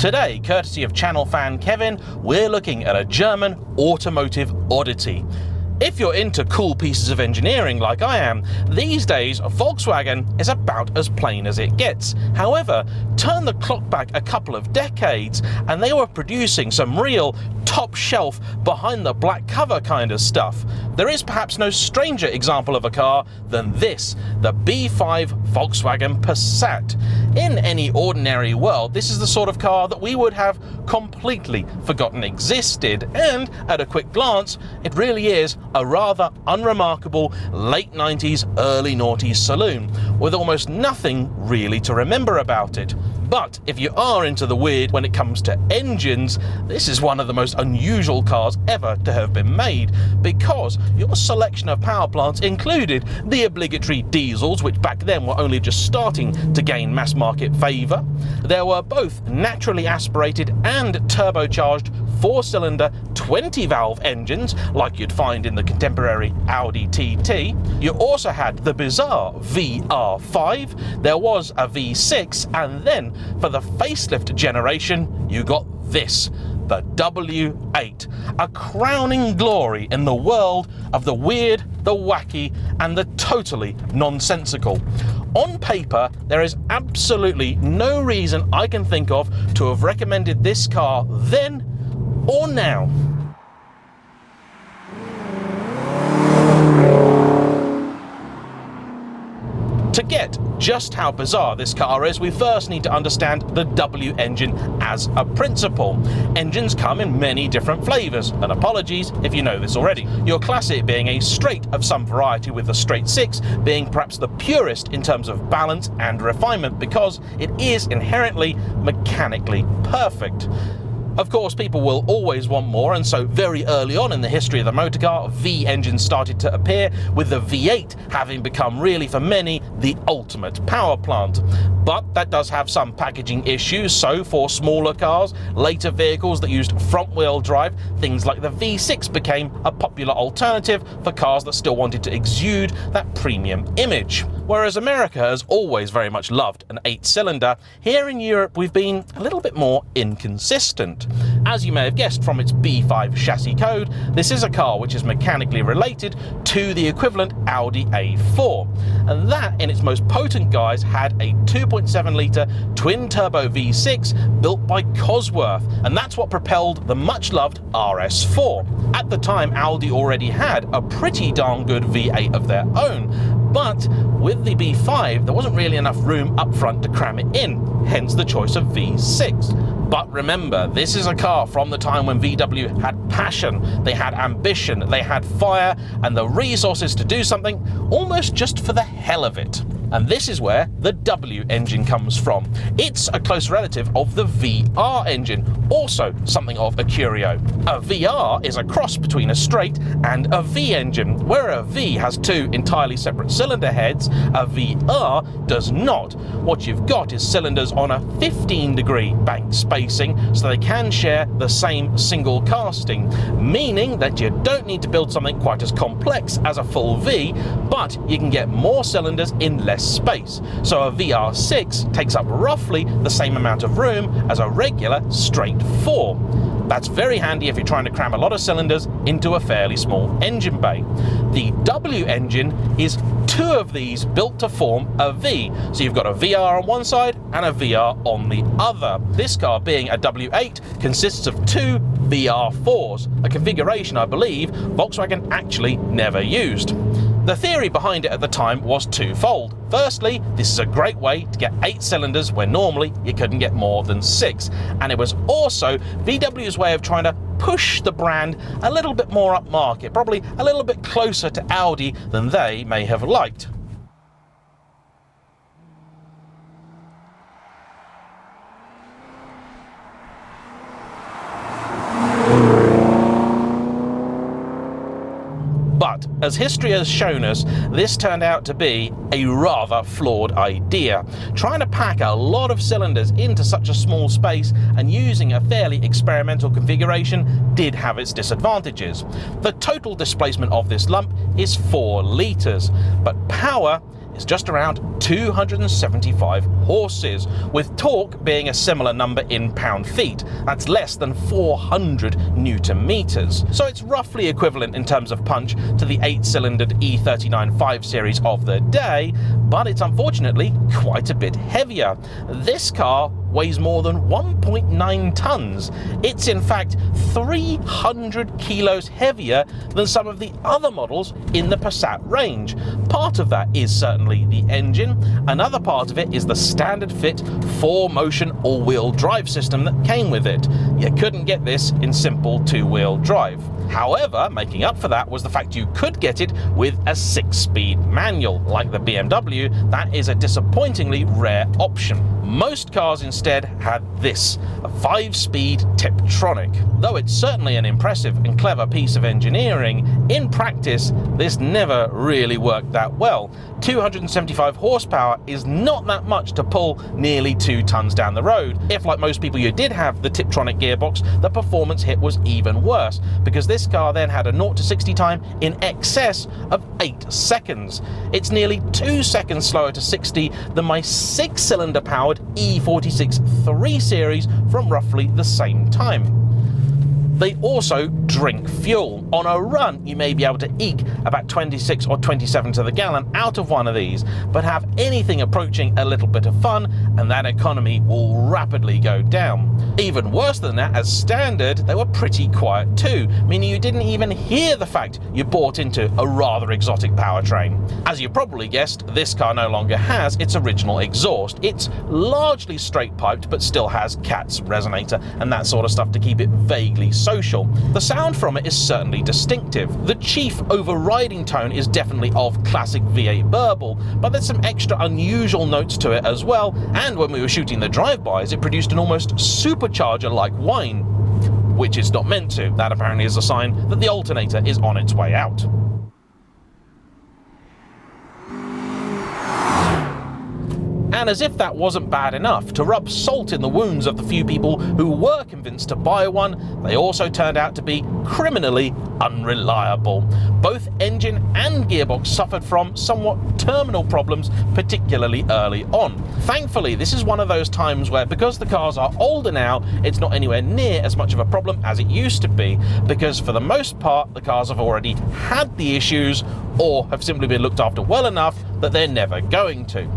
Today, courtesy of channel fan Kevin, we're looking at a German automotive oddity. If you're into cool pieces of engineering like I am, these days Volkswagen is about as plain as it gets. However, turn the clock back a couple of decades and they were producing some real top shelf, behind the black cover kind of stuff. There is perhaps no stranger example of a car than this, the B5 Volkswagen Passat. In any ordinary world, this is the sort of car that we would have completely forgotten existed, and at a quick glance, it really is a rather unremarkable late 90s, early noughties saloon, with almost nothing really to remember about it. But if you are into the weird when it comes to engines, this is one of the most unusual cars ever to have been made, because your selection of power plants included the obligatory diesels, which back then were only just starting to gain mass market favour. There were both naturally aspirated and turbocharged 4-cylinder 20-valve engines like you'd find in the contemporary Audi TT. You also had the bizarre VR5, there was a V6, and then for the facelift generation you got this, the W8, a crowning glory in the world of the weird, the wacky and the totally nonsensical. On paper, there is absolutely no reason I can think of to have recommended this car then or now. To get just how bizarre this car is, we first need to understand the W engine as a principle. Engines come in many different flavours, and apologies if you know this already. Your classic being a straight of some variety, with the straight 6 being perhaps the purest in terms of balance and refinement, because it is inherently mechanically perfect. Of course, people will always want more, and so very early on in the history of the motor car, V engines started to appear, with the V8 having become really, for many, the ultimate power plant. But that does have some packaging issues, so for smaller cars, later vehicles that used front-wheel drive, things like the V6 became a popular alternative for cars that still wanted to exude that premium image. Whereas America has always very much loved an 8-cylinder, here in Europe we've been a little bit more inconsistent. As you may have guessed from its B5 chassis code, this is a car which is mechanically related to the equivalent Audi A4, and that in its most potent guise had a 2.7 litre twin-turbo V6 built by Cosworth, and that's what propelled the much-loved RS4. At the time, Audi already had a pretty darn good V8 of their own, but with the B5 there wasn't really enough room up front to cram it in, hence the choice of V6. But remember, this is a car from the time when VW had passion, they had ambition, they had fire, and the resources to do something almost just for the hell of it. And this is where the W engine comes from. It's a close relative of the VR engine, also something of a curio. A VR is a cross between a straight and a V engine. Where a V has two entirely separate cylinder heads, a VR does not. What you've got is cylinders on a 15-degree bank spacing, so they can share the same single casting, meaning that you don't need to build something quite as complex as a full V, but you can get more cylinders in less space. So a VR6 takes up roughly the same amount of room as a regular straight 4. That's very handy if you're trying to cram a lot of cylinders into a fairly small engine bay. The W engine is two of these built to form a V. So you've got a VR on one side and a VR on the other. This car, being a W8, consists of two VR4s, a configuration I believe Volkswagen actually never used. The theory behind it at the time was twofold. Firstly, this is a great way to get 8 cylinders where normally you couldn't get more than 6. And it was also VW's way of trying to push the brand a little bit more upmarket, probably a little bit closer to Audi than they may have liked. But, as history has shown us, this turned out to be a rather flawed idea. Trying to pack a lot of cylinders into such a small space and using a fairly experimental configuration did have its disadvantages. The total displacement of this lump is 4 litres, but power is just around 275 horses, with torque being a similar number in pound-feet. That's less than 400 newton-meters. So it's roughly equivalent in terms of punch to the 8-cylindered E39 5 Series of the day, but it's unfortunately quite a bit heavier. This car weighs more than 1.9 tons. It's in fact 300 kilos heavier than some of the other models in the Passat range. Part of that is certainly the engine. Another part of it is the standard fit 4-motion all-wheel drive system that came with it. You couldn't get this in simple 2-wheel drive. However, making up for that was the fact you could get it with a 6-speed manual. Like the BMW, that is a disappointingly rare option. Most cars instead had this, a 5-speed Tiptronic. Though it's certainly an impressive and clever piece of engineering, in practice this never really worked that well. 275 horsepower is not that much to pull nearly 2 tons down the road. If, like most people, you did have the Tiptronic gearbox, the performance hit was even worse, because this car then had a 0 to 60 time in excess of 8 seconds. It's nearly 2 seconds slower to 60 than my 6-cylinder powered E46 3 Series from roughly the same time. They also drink fuel. On a run, you may be able to eke about 26 or 27 to the gallon out of one of these, but have anything approaching a little bit of fun, and that economy will rapidly go down. Even worse than that, as standard, they were pretty quiet too, meaning you didn't even hear the fact you bought into a rather exotic powertrain. As you probably guessed, this car no longer has its original exhaust. It's largely straight piped, but still has Cat's resonator and that sort of stuff to keep it vaguely social. The sound from it is certainly distinctive. The chief overriding tone is definitely of classic V8 burble, but there's some extra unusual notes to it as well, and when we were shooting the drive-bys, it produced an almost supercharger-like whine, which it's not meant to. That apparently is a sign that the alternator is on its way out. And as if that wasn't bad enough, to rub salt in the wounds of the few people who were convinced to buy one, they also turned out to be criminally unreliable. Both engine and gearbox suffered from somewhat terminal problems, particularly early on. Thankfully, this is one of those times where, because the cars are older now, it's not anywhere near as much of a problem as it used to be, because for the most part, the cars have already had the issues or have simply been looked after well enough that they're never going to.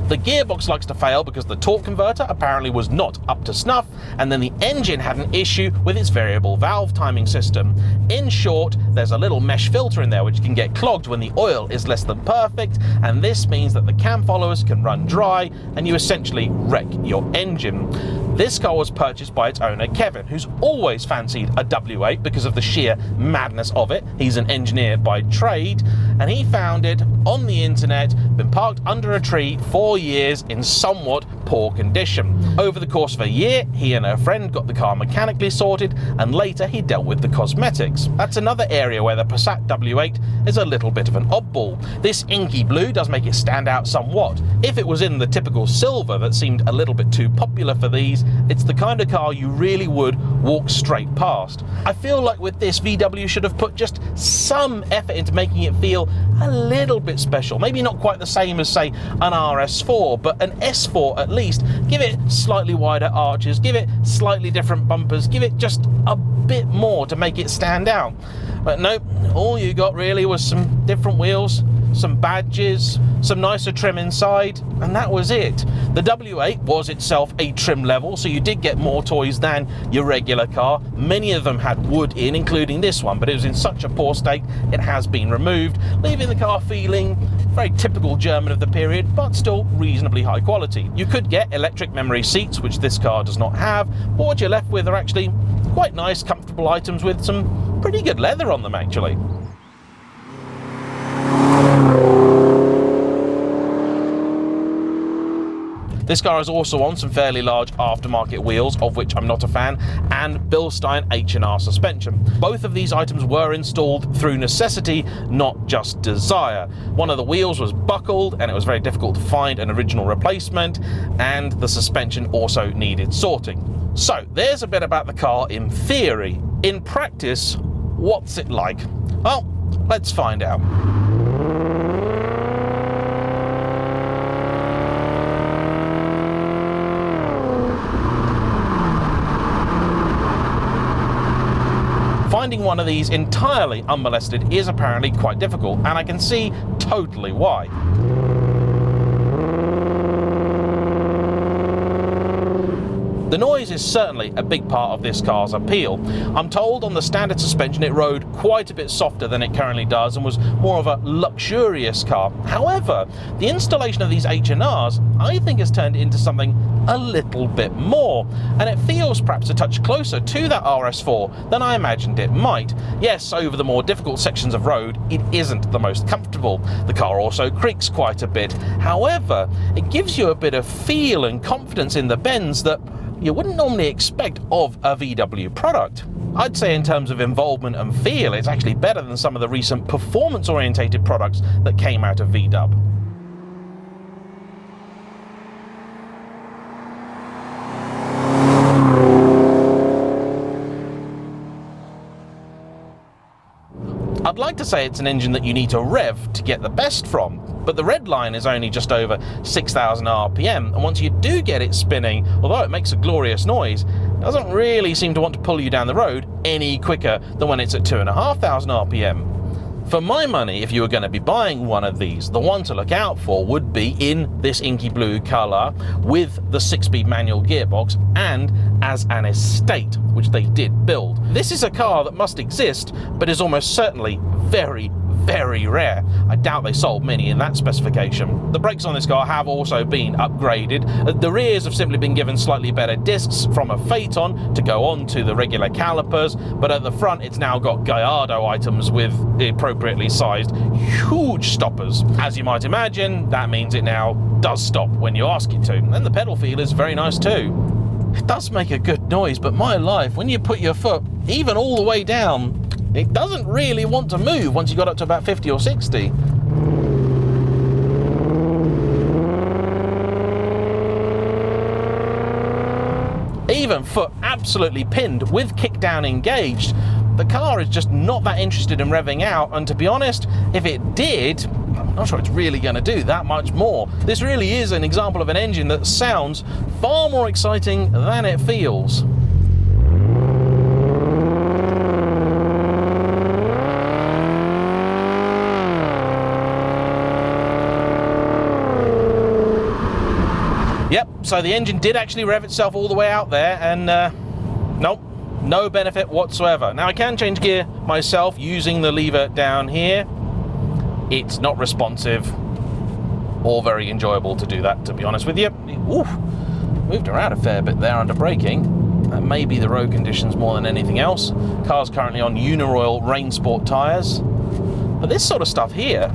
The gearbox likes to fail because the torque converter apparently was not up to snuff, and then the engine had an issue with its variable valve timing system. In short, there's a little mesh filter in there which can get clogged when the oil is less than perfect, and this means that the cam followers can run dry and you essentially wreck your engine. This car was purchased by its owner Kevin, who's always fancied a W8 because of the sheer madness of it. He's an engineer by trade, and he found it on the internet, been parked under a tree for years in somewhat poor condition. Over the course of a year, he and a friend got the car mechanically sorted, and later he dealt with the cosmetics. That's another area where the Passat W8 is a little bit of an oddball. This inky blue does make it stand out somewhat. If it was in the typical silver that seemed a little bit too popular for these, it's the kind of car you really would walk straight past. I feel like with this, VW should have put just some effort into making it feel a little bit special. Maybe not quite the same as, say, an RS4, but an S4 at least. Give it slightly wider arches, give it slightly different bumpers, give it just a bit more to make it stand out. But nope, all you got really was some different wheels, some badges, some nicer trim inside, and that was it. The W8 was itself a trim level, so you did get more toys than your regular car. Many of them had wood in, including this one, but it was in such a poor state it has been removed, leaving the car feeling very typical German of the period, but still reasonably high quality. You could get electric memory seats, which this car does not have, but what you're left with are actually quite nice, comfortable items with some pretty good leather on them, actually. This car is also on some fairly large aftermarket wheels, of which I'm not a fan, and Bilstein H&R suspension. Both of these items were installed through necessity, not just desire. One of the wheels was buckled, and it was very difficult to find an original replacement, and the suspension also needed sorting. So there's a bit about the car in theory. In practice, what's it like? Well, let's find out. finding one of these entirely unmolested is apparently quite difficult, and I can see totally why. The noise is certainly a big part of this car's appeal. I'm told on the standard suspension it rode quite a bit softer than it currently does and was more of a luxurious car. However, the installation of these H&Rs I think has turned it into something a little bit more, and it feels perhaps a touch closer to that RS4 than I imagined it might. Yes, over the more difficult sections of road it isn't the most comfortable. The car also creaks quite a bit. However, it gives you a bit of feel and confidence in the bends that you wouldn't normally expect of a VW product. I'd say in terms of involvement and feel, it's actually better than some of the recent performance-orientated products that came out of VW. I'd like to say it's an engine that you need to rev to get the best from, but the red line is only just over 6,000 RPM, and once you do get it spinning, although it makes a glorious noise, it doesn't really seem to want to pull you down the road any quicker than when it's at 2,500 RPM. For my money, if you were going to be buying one of these, the one to look out for would be in this inky blue colour with the 6-speed manual gearbox and as an estate, which they did build. This is a car that must exist, but is almost certainly very, very rare. I doubt they sold many in that specification. The brakes on this car have also been upgraded. The rears have simply been given slightly better discs from a Phaeton to go on to the regular calipers, but at the front it's now got Gallardo items with appropriately sized huge stoppers. As you might imagine, that means it now does stop when you ask it to, and the pedal feel is very nice too. It does make a good noise, but my life, when you put your foot even all the way down, it doesn't really want to move once you got up to about 50 or 60. Even foot absolutely pinned with kick down engaged, the car is just not that interested in revving out, and to be honest, if it did, I'm not sure it's really going to do that much more. This really is an example of an engine that sounds far more exciting than it feels. Yep, so the engine did actually rev itself all the way out there, and nope, no benefit whatsoever. Now I can change gear myself using the lever down here. It's not responsive or very enjoyable to do that, to be honest with you. Oof, moved around a fair bit there under braking. That may be the road conditions more than anything else. Car's currently on Uniroyal Rain Sport tyres. But this sort of stuff here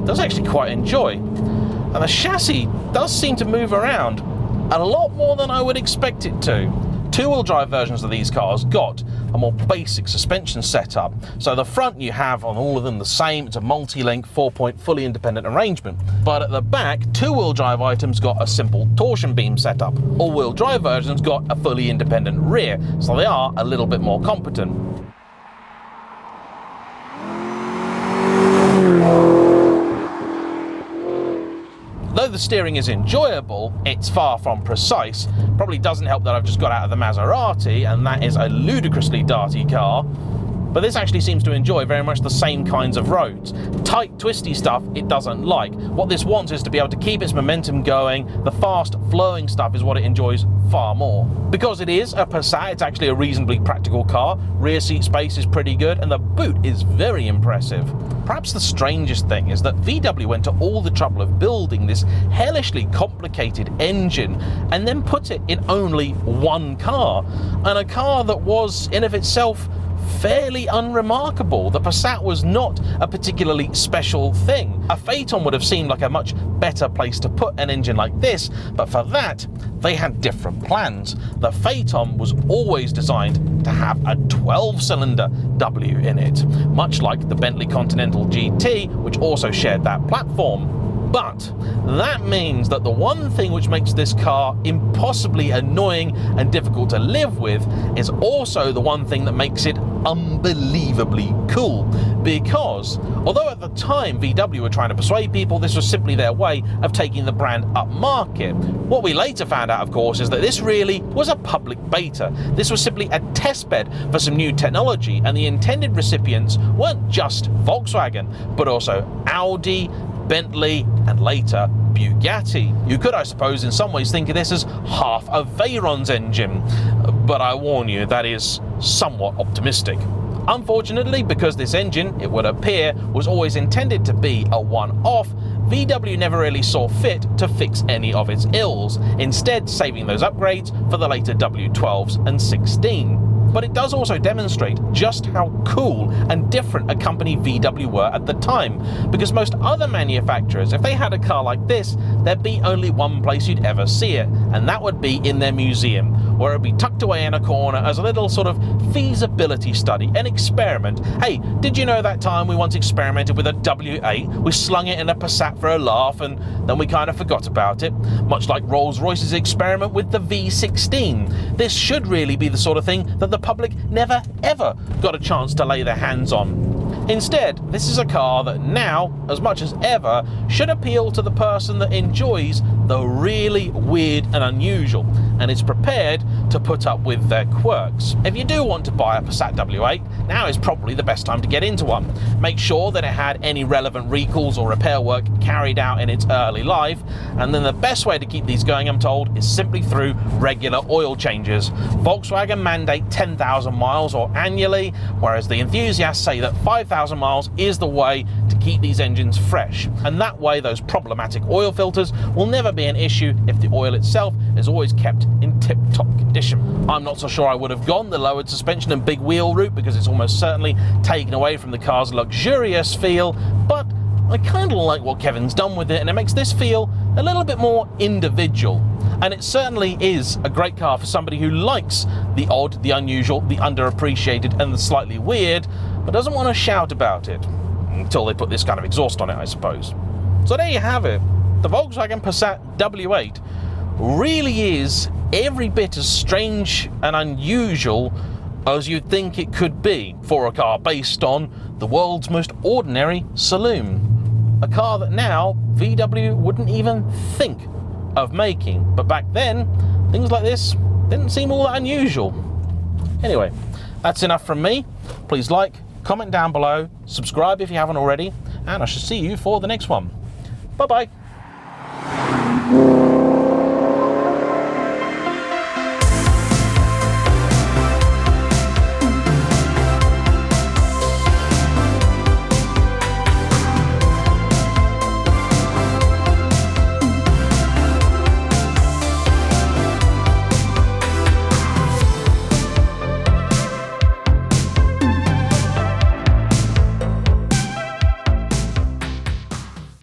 does actually quite enjoy. And the chassis does seem to move around a lot more than I would expect it to. Two-wheel drive versions of these cars got a more basic suspension setup. So the front you have on all of them the same, it's a multi-link 4-point fully independent arrangement. But at the back, two-wheel drive items got a simple torsion beam setup. All-wheel drive versions got a fully independent rear, so they are a little bit more competent. Though the steering is enjoyable, it's far from precise. Probably doesn't help that I've just got out of the Maserati, and that is a ludicrously darty car. But this actually seems to enjoy very much the same kinds of roads. Tight, twisty stuff it doesn't like. What this wants is to be able to keep its momentum going. The fast, flowing stuff is what it enjoys far more. Because it is a Passat, it's actually a reasonably practical car. Rear seat space is pretty good, and the boot is very impressive. Perhaps the strangest thing is that VW went to all the trouble of building this hellishly complicated engine and then put it in only one car, and a car that was, in of itself, fairly unremarkable. The Passat was not a particularly special thing. A Phaeton would have seemed like a much better place to put an engine like this, but for that, they had different plans. The Phaeton was always designed to have a 12-cylinder W in it, much like the Bentley Continental GT, which also shared that platform. But that means that the one thing which makes this car impossibly annoying and difficult to live with is also the one thing that makes it unbelievably cool. Because although at the time VW were trying to persuade people this was simply their way of taking the brand up market, what we later found out, of course, is that this really was a public beta. This was simply a testbed for some new technology, and the intended recipients weren't just Volkswagen, but also Audi, Bentley, and later Bugatti. You could, I suppose, in some ways think of this as half of Veyron's engine, but I warn you, that is somewhat optimistic. Unfortunately, because this engine, it would appear, was always intended to be a one-off, VW never really saw fit to fix any of its ills, instead saving those upgrades for the later W12s and 16. But it does also demonstrate just how cool and different a company VW were at the time, because most other manufacturers, if they had a car like this, there'd be only one place you'd ever see it, and that would be in their museum, where it'd be tucked away in a corner as a little sort of feasibility study, an experiment. Hey, did you know that time we once experimented with a W8? We slung it in a Passat for a laugh, and then we kind of forgot about it, much like Rolls-Royce's experiment with the V16. This should really be the sort of thing that the public never ever got a chance to lay their hands on. Instead, this is a car that now, as much as ever, should appeal to the person that enjoys the really weird and unusual, and is prepared to put up with their quirks. If you do want to buy a Passat W8, now is probably the best time to get into one. Make sure that it had any relevant recalls or repair work carried out in its early life, and then the best way to keep these going, I'm told, is simply through regular oil changes. Volkswagen mandate 10,000 miles or annually, whereas the enthusiasts say that 5,000 miles is the way to keep these engines fresh, and that way those problematic oil filters will never be an issue if the oil itself is always kept in tip-top condition. I'm not so sure I would have gone the lowered suspension and big wheel route, because it's almost certainly taken away from the car's luxurious feel, but I kind of like what Kevin's done with it, and it makes this feel a little bit more individual. And it certainly is a great car for somebody who likes the odd, the unusual, the underappreciated, and the slightly weird, but doesn't want to shout about it until they put this kind of exhaust on it, I suppose. So there you have it. The Volkswagen Passat W8 really is every bit as strange and unusual as you'd think it could be for a car based on the world's most ordinary saloon. A car that now VW wouldn't even think of making, but back then things like this didn't seem all that unusual. Anyway, that's enough from me. Please like, comment down below, subscribe if you haven't already, and I shall see you for the next one. Bye bye.